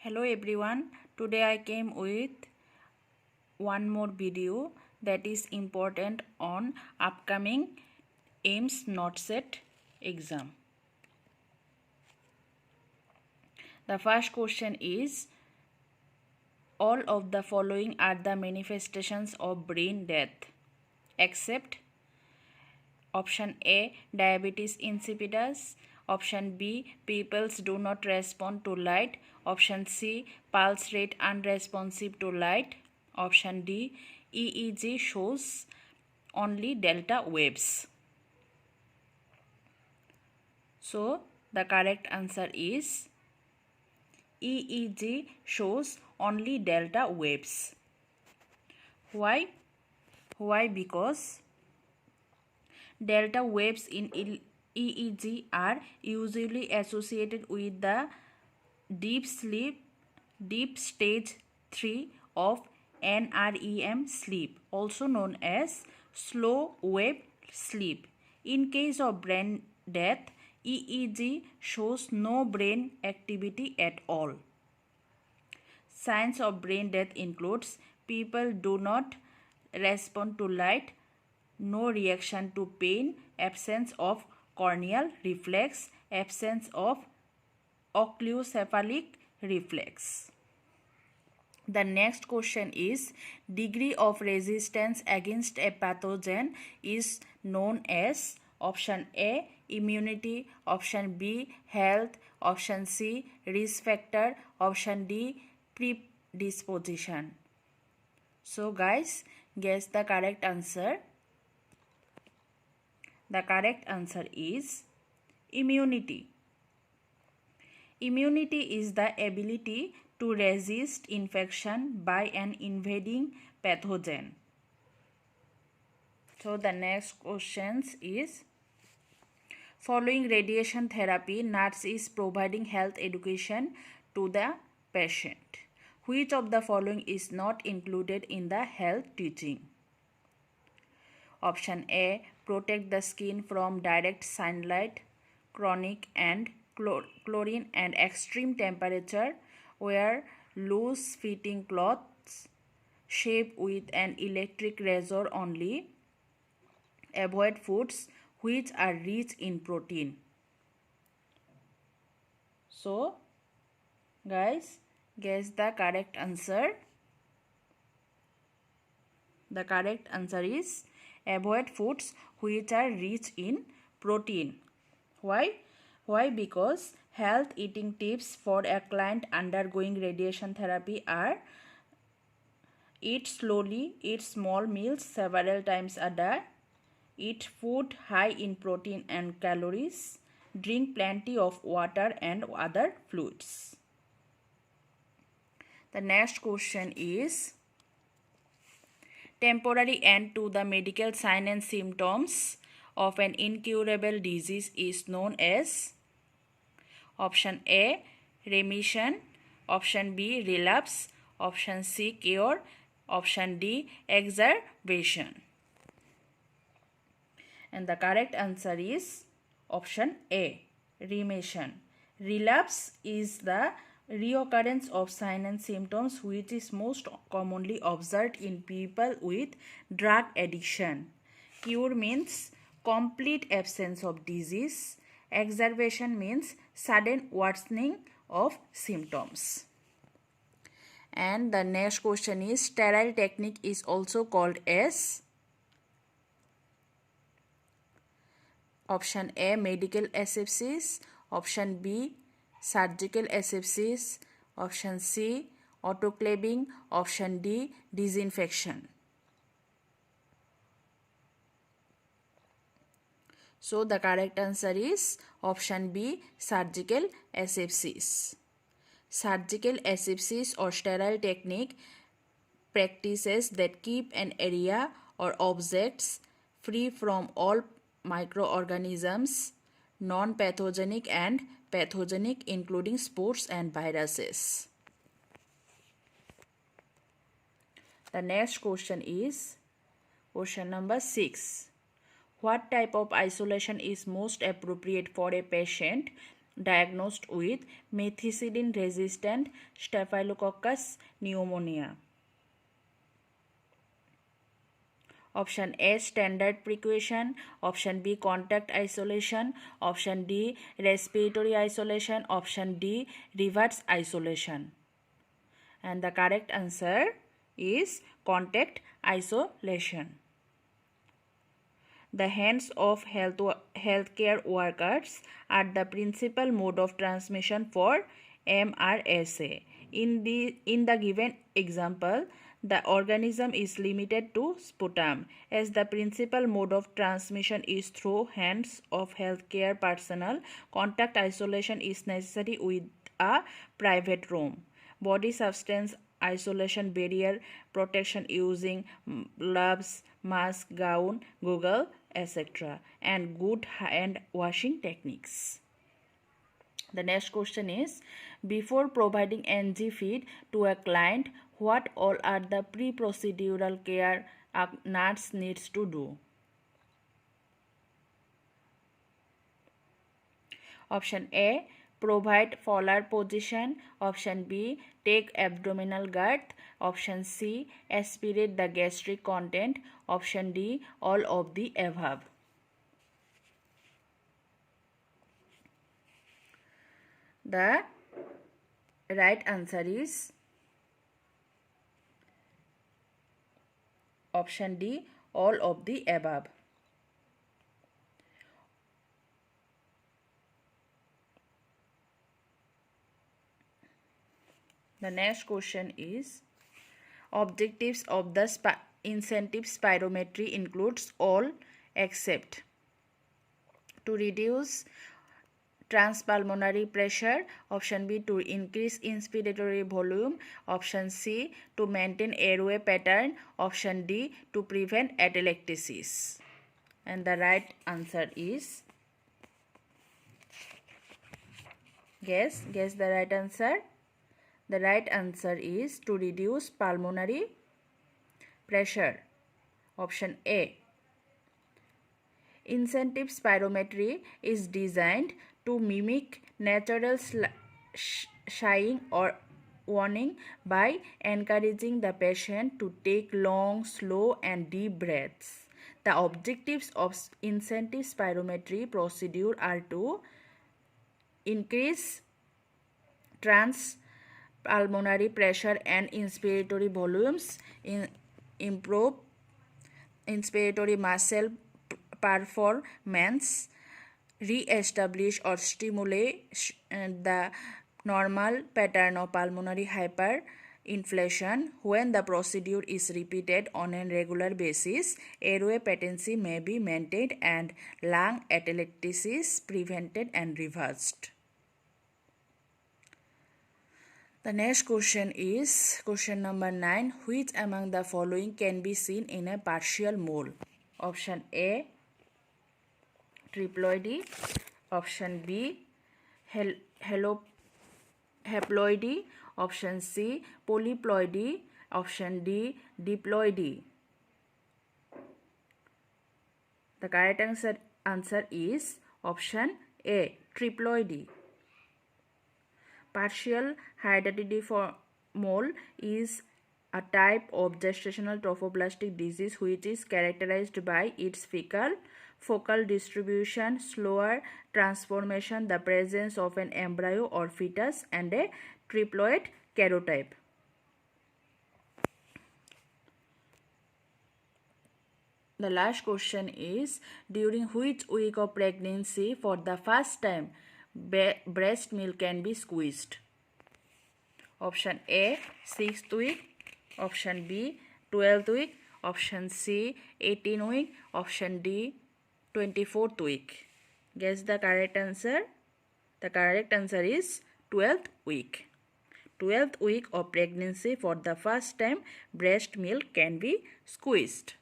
Hello everyone, today I came with one more video that is important on upcoming AIMS NOTSET exam. The first question is, all of the following are the manifestations of brain death except option A, diabetes insipidus, option B, pupils do not respond to light, option C, pulse rate unresponsive to light, option D, EEG shows only delta waves. So the correct answer is EEG shows only delta waves. Why? Because delta waves in EEG are usually associated with the deep stage 3 of NREM sleep, also known as slow wave sleep. In case of brain death, EEG shows no brain activity at all. Signs of brain death includes people do not respond to light, no reaction to pain, absence of corneal reflex, absence of oculocephalic reflex. The next question is, degree of resistance against a pathogen is known as option A, immunity, option B, health, option C, risk factor, option D, predisposition. So guys, guess the correct answer. The correct answer is immunity. Immunity is the ability to resist infection by an invading pathogen. So the next question is, following radiation therapy, nurse is providing health education to the patient. Which of the following is not included in the health teaching? Option A, protect the skin from direct sunlight, chronic and chlorine and extreme temperature, wear loose fitting clothes, shave with an electric razor only, avoid foods which are rich in protein. So guys, guess the correct answer. The correct answer is avoid foods which are rich in protein. Why? Because health eating tips for a client undergoing radiation therapy are: eat slowly, eat small meals several times a day, eat food high in protein and calories, drink plenty of water and other fluids. The next question is, temporary end to the medical sign and symptoms of an incurable disease is known as option A, remission, option B, relapse, option C, cure, option D, exacerbation. And the correct answer is option A, remission. Relapse is the reoccurrence of signs and symptoms which is most commonly observed in people with drug addiction. Cure means complete absence of disease. Exacerbation means sudden worsening of symptoms. And the next question is, sterile technique is also called as option A, medical asepsis, option B, surgical asepsis, option C, autoclaving, option D, disinfection. So the correct answer is option B, surgical asepsis. Surgical asepsis or sterile technique practices that keep an area or objects free from all microorganisms, non-pathogenic and pathogenic, including spores and viruses. The next question is question number 6. What type of isolation is most appropriate for a patient diagnosed with methicillin resistant Staphylococcus pneumonia? Option A, standard precaution. Option B, contact isolation. Option D, respiratory isolation. Option D, reverse isolation. And the correct answer is contact isolation. The hands of healthcare workers are the principal mode of transmission for MRSA. In the given example, the organism is limited to sputum, as the principal mode of transmission is through hands of healthcare personnel. Contact isolation is necessary with a private room. Body substance isolation barrier protection using gloves, mask, gown, goggle, etc. and good hand washing techniques. The next question is, before providing NG feed to a client, what all are the pre-procedural care a nurse needs to do? Option A, provide Fowler position. Option B, take abdominal girth. Option C, aspirate the gastric content. Option D, all of the above. The right answer is option D, all of the above. The next question is, objectives of the incentive spirometry includes all except to reduce transpulmonary pressure. Option B, to increase inspiratory volume. Option C, to maintain airway pattern. Option D, to prevent atelectasis. And the right answer is, guess the right answer. The right answer is to reduce pulmonary pressure. Option A. Incentive spirometry is designed to mimic natural sighing or warning by encouraging the patient to take long, slow and deep breaths. The objectives of incentive spirometry procedure are to increase transpulmonary pressure and inspiratory volumes, improve inspiratory muscle performance, re-establish or stimulate the normal pattern of pulmonary hyperinflation. When the procedure is repeated on a regular basis, airway patency may be maintained and lung atelectasis prevented and reversed. The next question is question number 9. Which among the following can be seen in a partial mole? Option A, triploidy. Option B, haploidy. Option C, polyploidy. Option D, diploidy. The correct answer is option A, triploidy. Partial hereditary mole is a type of gestational trophoblastic disease which is characterized by its focal distribution, slower transformation, the presence of an embryo or fetus, and a triploid karyotype. The last question is, during which week of pregnancy for the first time breast milk can be squeezed? Option A, 6th week. Option B, 12th week. Option C, 18th week. Option D, 24th week. Guess the correct answer. The correct answer is 12th week. 12th week of pregnancy for the first time breast milk can be squeezed.